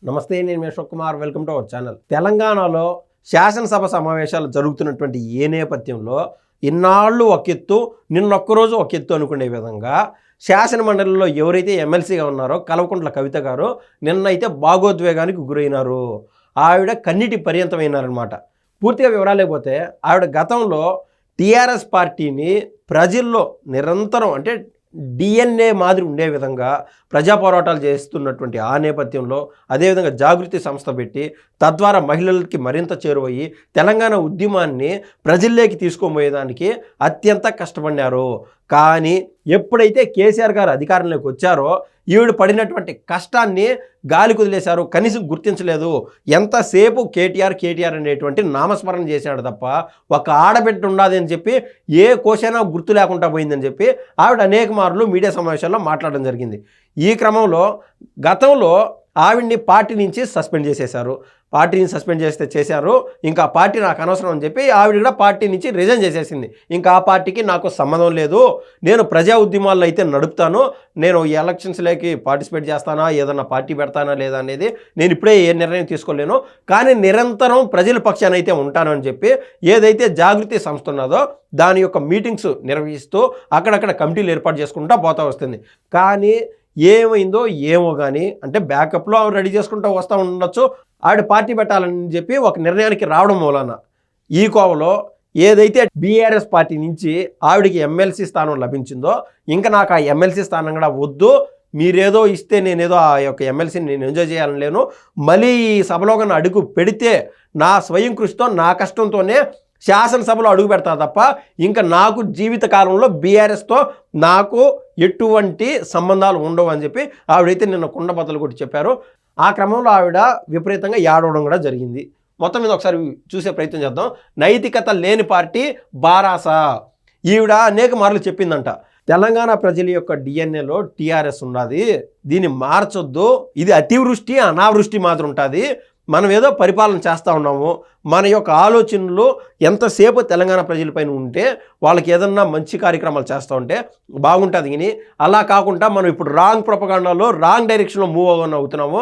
నమస్తే, నేను మీ Ashok Kumar. Welcome to our channel. తెలంగాణలో శాసనసభ సమావేశాలు జరుగుతున్నటువంటి ఏ నేపథ్యంలో ఇన్నాళ్ళు ఒక ఎత్తు, నిన్నొక్కరోజు ఒక ఎత్తు అనుకునే విధంగా శాసన మండలిలో ఎవరైతే ఎమ్మెల్సీగా ఉన్నారో కల్వకుంట్ల కవిత గారు నిన్నైతే భాగోద్వేగానికి గురైనారు. ఆవిడ కన్నీటి పర్యంతమైనారనమాట. పూర్తిగా వివరాలు లేకపోతే ఆవిడ గతంలో టీఆర్ఎస్ పార్టీని ప్రజల్లో నిరంతరం అంటే డిఎన్ఏ మాదిరి ఉండే విధంగా ప్రజా పోరాటాలు చేస్తున్నటువంటి ఆ నేపథ్యంలో అదేవిధంగా జాగృతి సంస్థ పెట్టి తద్వారా మహిళలకి మరింత చేరువయ్యి తెలంగాణ ఉద్యమాన్ని ప్రజల్లోకి తీసుకుపోయేదానికి అత్యంత కష్టపడినారు. కానీ ఎప్పుడైతే కేసీఆర్ గారు అధికారంలోకి వచ్చారో ఈవిడ పడినటువంటి కష్టాన్ని గాలి కుదిలేశారు, కనీసం గుర్తించలేదు. ఎంతసేపు కేటీఆర్ అనేటువంటి నామస్మరణ చేశాడు తప్ప ఒక ఆడబిడ్డ ఉండదు అని చెప్పి ఏ కోశైనా గుర్తు లేకుండా పోయిందని చెప్పి ఆవిడ అనేక మార్లు మీడియా సమావేశాల్లో మాట్లాడడం జరిగింది. ఈ క్రమంలో గతంలో ఆవిడ్ని పార్టీ నుంచి సస్పెండ్ చేసేశారు. పార్టీని సస్పెండ్ చేశారు. ఇంకా పార్టీ నాకు అనవసరం అని చెప్పి ఆవిడ కూడా పార్టీ నుంచి రిజైన్ చేసేసింది. ఇంకా ఆ పార్టీకి నాకు సంబంధం లేదు, నేను ప్రజా ఉద్యమాల్లో అయితే నడుపుతాను, నేను ఈ ఎలక్షన్స్లోకి పార్టిసిపేట్ చేస్తానా, ఏదన్నా పార్టీ పెడతానా లేదా అనేది నేను ఇప్పుడే ఏ నిర్ణయం తీసుకోలేను, కానీ నిరంతరం ప్రజల పక్షాన అయితే ఉంటాను అని చెప్పి ఏదైతే జాగృతి సంస్థ ఉన్నదో దాని యొక్క మీటింగ్స్ నిర్వహిస్తూ అక్కడక్కడ కమిటీలు ఏర్పాటు చేసుకుంటూ పోతా వస్తుంది. కానీ ఏమైందో ఏమో కానీ అంటే బ్యాకప్లో రెడీ చేసుకుంటూ వస్తూ ఉండొచ్చు. ఆవిడ పార్టీ పెట్టాలని చెప్పి ఒక నిర్ణయానికి రావడం మూలన ఈ కోవలో ఏదైతే బీఆర్ఎస్ పార్టీ నుంచి ఆవిడకి ఎమ్మెల్సీ స్థానం లభించిందో ఇంకా నాకు ఆ ఎమ్మెల్సీ స్థానం కూడా వద్దు, మీరేదో ఇస్తే నేనేదో ఆ యొక్క ఎమ్మెల్సీని నేను ఎంజాయ్ చేయాలని లేను, మళ్ళీ ఈ సభలో కన్నా అడుగు పెడితే నా స్వయం కృషితో నా కష్టంతోనే శాసనసభలో అడుగు పెడతా తప్ప ఇంకా నాకు జీవితకాలంలో బీఆర్ఎస్తో నాకు ఎటువంటి సంబంధాలు ఉండవు అని చెప్పి ఆవిడైతే నిన్న కుండబద్దలు కొట్టి చెప్పారు. ఆ క్రమంలో ఆవిడ విపరీతంగా ఏడవడం కూడా జరిగింది. మొత్తం మీద ఒకసారి చూసే ప్రయత్నం చేద్దాం. నైతికత లేని పార్టీ బారాస. ఈవిడ అనేక మార్లు చెప్పిందంట, తెలంగాణ ప్రజల యొక్క డిఎన్ఏలో టీఆర్ఎస్ ఉన్నది, దీన్ని మార్చొద్దు, ఇది అతివృష్టి అనావృష్టి మాత్రం ఉంటుంది, మనం ఏదో పరిపాలన చేస్తూ ఉన్నాము, మన యొక్క ఆలోచనలు ఎంతసేపు తెలంగాణ ప్రజలపైన ఉంటే వాళ్ళకి ఏదన్నా మంచి కార్యక్రమాలు చేస్తూ ఉంటే బాగుంటుంది. కానీ అలా కాకుండా మనం ఇప్పుడు రాంగ్ ప్రొపగాండాలో రాంగ్ డైరెక్షన్లో మూవ్ అవుతున్నాము.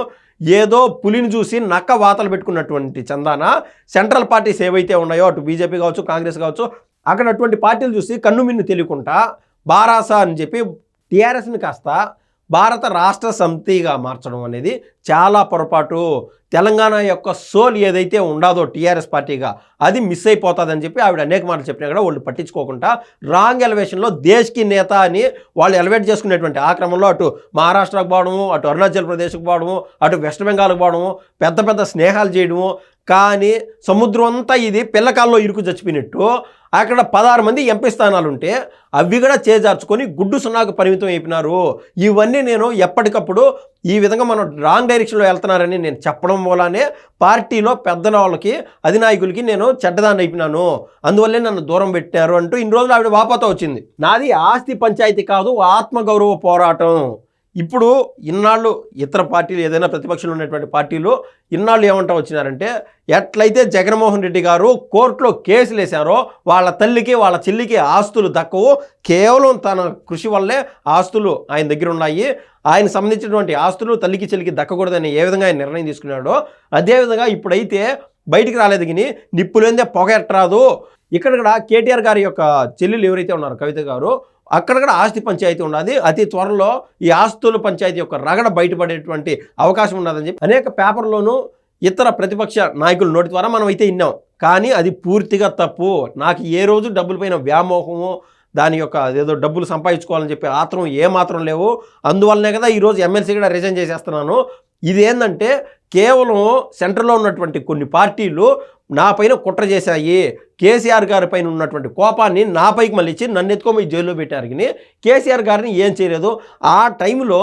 ఏదో పులిని చూసి నక్క వాతలు పెట్టుకున్నటువంటి చందాన సెంట్రల్ పార్టీస్ ఏవైతే ఉన్నాయో అటు బీజేపీ కావచ్చు, కాంగ్రెస్ కావచ్చు, అక్కడ అటువంటి పార్టీలు చూసి కన్ను మిన్ను తెలియకుండా బారాస అని చెప్పి టీఆర్ఎస్ని కాస్త భారత రాష్ట్ర సమితిగా మార్చడం అనేది చాలా పొరపాటు. తెలంగాణ యొక్క సోల్ ఏదైతే ఉండదో టీఆర్ఎస్ పార్టీగా అది మిస్ అయిపోతుందని చెప్పి ఆవిడ అనేక మాటలు చెప్పినా కూడా వాళ్ళు పట్టించుకోకుండా రాంగ్ ఎలివేషన్లో దేశ్కి నేత అని వాళ్ళు ఎలివేట్ చేసుకునేటువంటి ఆ క్రమంలో అటు మహారాష్ట్రకు పోవడము, అటు అరుణాచల్ ప్రదేశ్కి పోవడము, అటు వెస్ట్ బెంగాల్కి పోవడము, పెద్ద పెద్ద స్నేహాలు చేయడము. కానీ సముద్రం అంతా ఇది పిల్లకాల్లో ఇరుకు చచ్చిపోయినట్టు అక్కడ 16 మంది ఎంపీ స్థానాలు ఉంటే అవి కూడా చేజార్చుకొని గుడ్డు సున్నాకు పరిమితం అయిపోయినారు. ఇవన్నీ నేను ఎప్పటికప్పుడు ఈ విధంగా మనం రాంగ్ డైరెక్షన్లో వెళ్తున్నారని నేను చెప్పడం వల్లనే పార్టీలో పెద్ద వాళ్ళకి అధినాయకులకి నేను చెడ్డదాన్ని అయిపోయినాను, అందువల్లే నన్ను దూరం పెట్టారు అంటూ ఇన్ని రోజులు ఆవిడ వాపోతా వచ్చింది. నాది ఆస్తి పంచాయతీ కాదు, ఆత్మగౌరవ పోరాటం. ఇప్పుడు ఇన్నాళ్ళు ఇతర పార్టీలు ఏదైనా ప్రతిపక్షంలో ఉన్నటువంటి పార్టీలు ఇన్నాళ్ళు ఏమంటా వచ్చినారంటే ఎట్లయితే జగన్మోహన్ రెడ్డి గారు కోర్టులో కేసులు వేశారో వాళ్ళ తల్లికి వాళ్ళ చెల్లికి ఆస్తులు దక్కవు, కేవలం తన కృషి వల్లే ఆస్తులు ఆయన దగ్గర ఉన్నాయి, ఆయన సంబంధించినటువంటి ఆస్తులు తల్లికి చెల్లికి దక్కకూడదని ఏ విధంగా ఆయన నిర్ణయం తీసుకున్నాడో అదేవిధంగా ఇప్పుడైతే బయటికి రాలేదు కానీ నిప్పులేందే పొగ ఎట్టరాదు. ఇక్కడ కూడా కేటీఆర్ గారి యొక్క చెల్లెలు ఎవరైతే ఉన్నారో కవిత గారు అక్కడ కూడా ఆస్తి పంచాయతీ ఉన్నది, అతి త్వరలో ఈ ఆస్తుల పంచాయతీ యొక్క రగడ బయటపడేటువంటి అవకాశం ఉన్నదని చెప్పి అనేక పేపర్లోనూ ఇతర ప్రతిపక్ష నాయకుల నోటి ద్వారా మనం అయితే విన్నాం. కానీ అది పూర్తిగా తప్పు. నాకు ఏ రోజు డబ్బులపైన వ్యామోహము, దాని యొక్క ఏదో డబ్బులు సంపాదించుకోవాలని చెప్పి ఆత్రం ఏమాత్రం లేవు. అందువల్లనే కదా ఈరోజు ఎమ్మెల్సీ కూడా రిజైన్ చేసేస్తున్నాను. ఇది ఏంటంటే కేవలం సెంట్రల్లో ఉన్నటువంటి కొన్ని పార్టీలు నా పైన కుట్ర చేశాయి, కేసీఆర్ గారి పైన ఉన్నటువంటి కోపాన్ని నా పైకి మళ్ళీ నన్ను ఎత్తుకోమి జైల్లో పెట్టారు. కానీ కేసీఆర్ గారిని ఏం చేయలేదు. ఆ టైంలో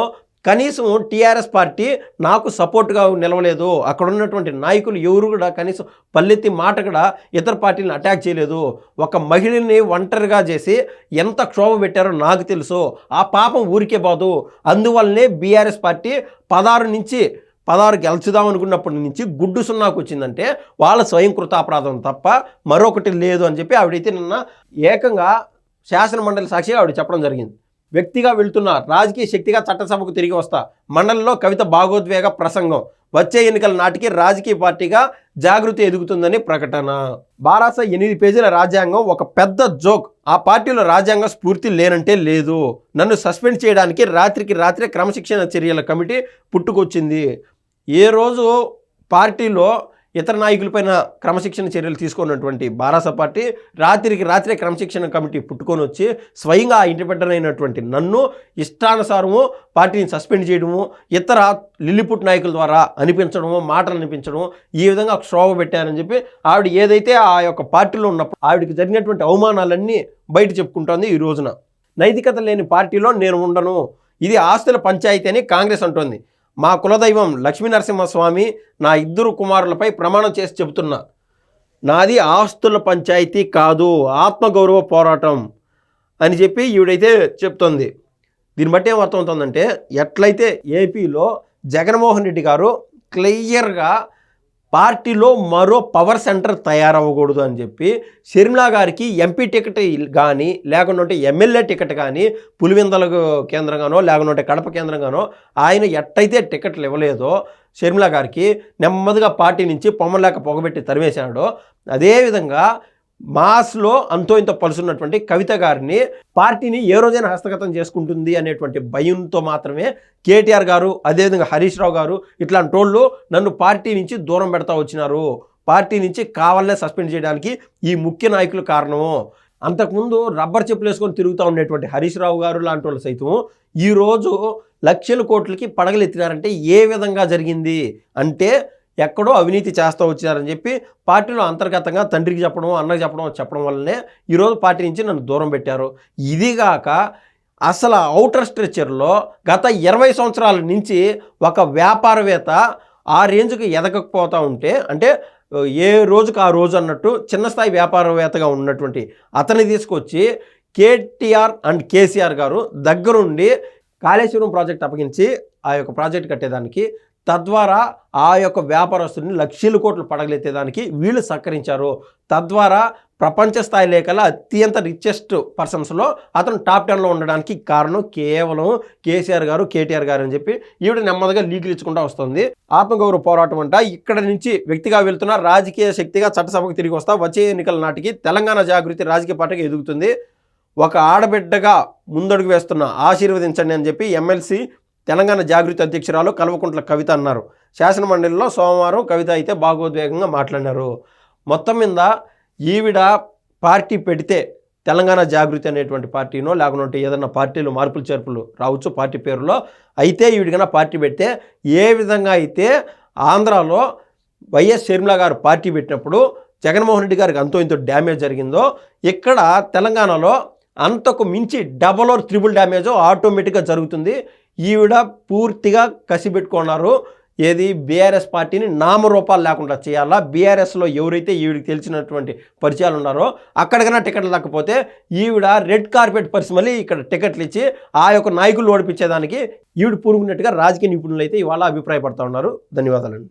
కనీసం టీఆర్ఎస్ పార్టీ నాకు సపోర్ట్గా నిలవలేదు. అక్కడ ఉన్నటువంటి నాయకులు ఎవరు కూడా కనీసం పల్లెత్తి మాట కూడా ఇతర పార్టీలను అటాక్ చేయలేదు. ఒక మహిళని ఒంటరిగా చేసి ఎంత క్షోభ పెట్టారో నాకు తెలుసు. ఆ పాపం ఊరికే పోదు. అందువల్లనే బీఆర్ఎస్ పార్టీ 16 గెలుచుదాం అనుకున్నప్పటి నుంచి గుడ్డు సున్నాకు వచ్చిందంటే వాళ్ళ స్వయం కృతాపరాధం తప్ప మరొకటి లేదు అని చెప్పి ఆవిడైతే నిన్న ఏకంగా శాసన మండలి సాక్షిగా ఆవిడ చెప్పడం జరిగింది. వ్యక్తిగా వెళ్తున్నా, రాజకీయ శక్తిగా చట్టసభకు తిరిగి వస్తా, మండలిలో కవిత భాగోద్వేగ ప్రసంగం, వచ్చే ఎన్నికల నాటికి రాజకీయ పార్టీగా జాగృతి ఎదుగుతుందని ప్రకటన. బారాస 8 పేజీల రాజ్యాంగం ఒక పెద్ద జోక్. ఆ పార్టీలో రాజ్యాంగ స్ఫూర్తి లేనంటే లేదు. నన్ను సస్పెండ్ చేయడానికి రాత్రికి రాత్రే క్రమశిక్షణ చర్యల కమిటీ పుట్టుకొచ్చింది. ఏ రోజు పార్టీలో ఇతర నాయకులపైన క్రమశిక్షణ చర్యలు తీసుకున్నటువంటి బారాస పార్టీ రాత్రికి రాత్రే క్రమశిక్షణ కమిటీ పుట్టుకొని వచ్చి స్వయంగా ఇండిపెండెంట్ అయినటువంటి నన్ను ఇష్టానుసారము పార్టీని సస్పెండ్ చేయడము, ఇతర లిల్లిపుట్ నాయకుల ద్వారా అనిపించడము, మాటలు అనిపించడము, ఈ విధంగా క్షోభ పెట్టారని చెప్పి ఆవిడ ఏదైతే ఆ యొక్క పార్టీలో ఉన్నప్పుడు ఆవిడకి జరిగినటువంటి అవమానాలన్నీ బయట చెప్పుకుంటోంది. ఈ రోజున నైతికత లేని పార్టీలో నేను ఉండను, ఇది ఆస్తుల పంచాయతీ అని కాంగ్రెస్ అంటోంది. మా కులదైవం లక్ష్మీనరసింహస్వామి నా 2 కుమారులపై ప్రమాణం చేసి చెబుతున్నా, నాది ఆస్తుల పంచాయతీ కాదు, ఆత్మగౌరవ పోరాటం అని చెప్పి ఈవిడైతే చెప్తోంది. దీన్ని బట్టి ఏమర్థమవుతుందంటే, ఎట్లయితే ఏపీలో జగన్మోహన్ రెడ్డి గారు క్లియర్గా పార్టీలో మరో పవర్ సెంటర్ తయారవ్వకూడదు అని చెప్పి షర్మిలా గారికి ఎంపీ టికెట్ కానీ లేకుంటే ఎమ్మెల్యే టికెట్ కానీ పులివెందల కేంద్రంగానో లేకుంటే కడప కేంద్రంగానో ఆయన ఎట్టయితే టికెట్లు ఇవ్వలేదో షర్మిలా గారికి నెమ్మదిగా పార్టీ నుంచి పొమ్మలేక పొగబెట్టి తరివేశాడో, అదేవిధంగా మాస్లో అంతో ఇంత పలుసున్నటువంటి కవిత గారిని పార్టీని ఏ రోజైనా హస్తగతం చేసుకుంటుంది అనేటువంటి భయంతో మాత్రమే కేటీఆర్ గారు, అదేవిధంగా హరీష్ రావు గారు ఇట్లాంటి వాళ్ళు నన్ను పార్టీ నుంచి దూరం పెడతా వచ్చినారు, పార్టీ నుంచి కావాలనే సస్పెండ్ చేయడానికి ఈ ముఖ్య నాయకులు కారణము. అంతకుముందు రబ్బర్ చెప్పులు వేసుకొని తిరుగుతూ ఉండేటువంటి హరీష్ రావు గారు లాంటి వాళ్ళు సైతం ఈరోజు లక్షల కోట్లకి పడగలెత్తినారంటే ఏ విధంగా జరిగింది అంటే, ఎక్కడో అవినీతి చేస్తూ వచ్చారని చెప్పి పార్టీలో అంతర్గతంగా తండ్రికి చెప్పడం, అన్నకి చెప్పడం వల్లనే ఈరోజు పార్టీ నుంచి నన్ను దూరం పెట్టారు. ఇదిగాక అసలు ఔటర్ స్ట్రక్చర్లో గత 20 సంవత్సరాల నుంచి ఒక వ్యాపారవేత్త ఆ రేంజ్కి ఎదగకపోతూ ఉంటే, అంటే ఏ రోజుకు ఆ రోజు అన్నట్టు చిన్న స్థాయి వ్యాపారవేత్తగా ఉన్నటువంటి అతన్ని తీసుకొచ్చి కేటీఆర్ అండ్ కేసీఆర్ గారు దగ్గరుండి కాళేశ్వరం ప్రాజెక్ట్ అప్పగించి ఆ యొక్క ప్రాజెక్ట్ కట్టేదానికి, తద్వారా ఆ యొక్క వ్యాపారస్తుని లక్షల కోట్లు పడగలెత్తేదానికి వీళ్ళు సహకరించారు. తద్వారా ప్రపంచ స్థాయి లేఖల అత్యంత రిచెస్ట్ పర్సన్స్లో అతను టాప్ 10లో ఉండడానికి కారణం కేవలం కేసీఆర్ గారు, కేటీఆర్ గారు అని చెప్పి ఈవిడ నెమ్మదిగా లీకులు ఇచ్చుకుంటూ వస్తుంది. ఆత్మగౌరవ పోరాటం అంట ఇక్కడ నుంచి వ్యక్తిగా వెళ్తున్న రాజకీయ శక్తిగా చట్టసభకు తిరిగి వస్తా, వచ్చే ఎన్నికల నాటికి తెలంగాణ జాగృతి రాజకీయ పార్టీగా ఎదుగుతుంది, ఒక ఆడబిడ్డగా ముందడుగు వేస్తున్న ఆశీర్వదించండి అని చెప్పి ఎమ్మెల్సీ తెలంగాణ జాగృతి అధ్యక్షురాలు కల్వకుంట్ల కవిత అన్నారు. శాసనమండలిలో సోమవారం కవిత అయితే భాగోద్వేగంగా మాట్లాడినారు. మొత్తం మీద ఈవిడ పార్టీ పెడితే తెలంగాణ జాగృతి అనేటువంటి పార్టీనో లేకుంటే ఏదన్నా పార్టీలో మార్పులు చేర్పులు రావచ్చు పార్టీ పేరులో, అయితే ఈవిడికన్నా పార్టీ పెడితే ఏ విధంగా అయితే ఆంధ్రాలో వైఎస్ షర్మిలా గారు పార్టీ పెట్టినప్పుడు జగన్మోహన్ రెడ్డి గారికి అంతో ఇంతో డ్యామేజ్ జరిగిందో, ఇక్కడ తెలంగాణలో అంతకు మించి డబల్ ఆర్ ట్రిపుల్ డ్యామేజ్ ఆటోమేటిక్గా జరుగుతుంది. ఈవిడ పూర్తిగా కసిపెట్టుకున్నారు. ఏది బీఆర్ఎస్ పార్టీని నామరూపాలు లేకుండా చేయాలా, బీఆర్ఎస్లో ఎవరైతే ఈవిడికి తెలిసినటువంటి పరిచయాలు ఉన్నారో అక్కడికైనా టికెట్లు లేకపోతే ఈవిడ రెడ్ కార్పెట్ పరిస్థితి మళ్ళీ ఇక్కడ టికెట్లు ఇచ్చి ఆ యొక్క నాయకులు ఓడిపించేదానికి ఈవిడ పూనుకున్నట్టుగా రాజకీయ నిపుణులు అయితే ఇవాళ అభిప్రాయపడుతూ ఉన్నారు. ధన్యవాదాలండి.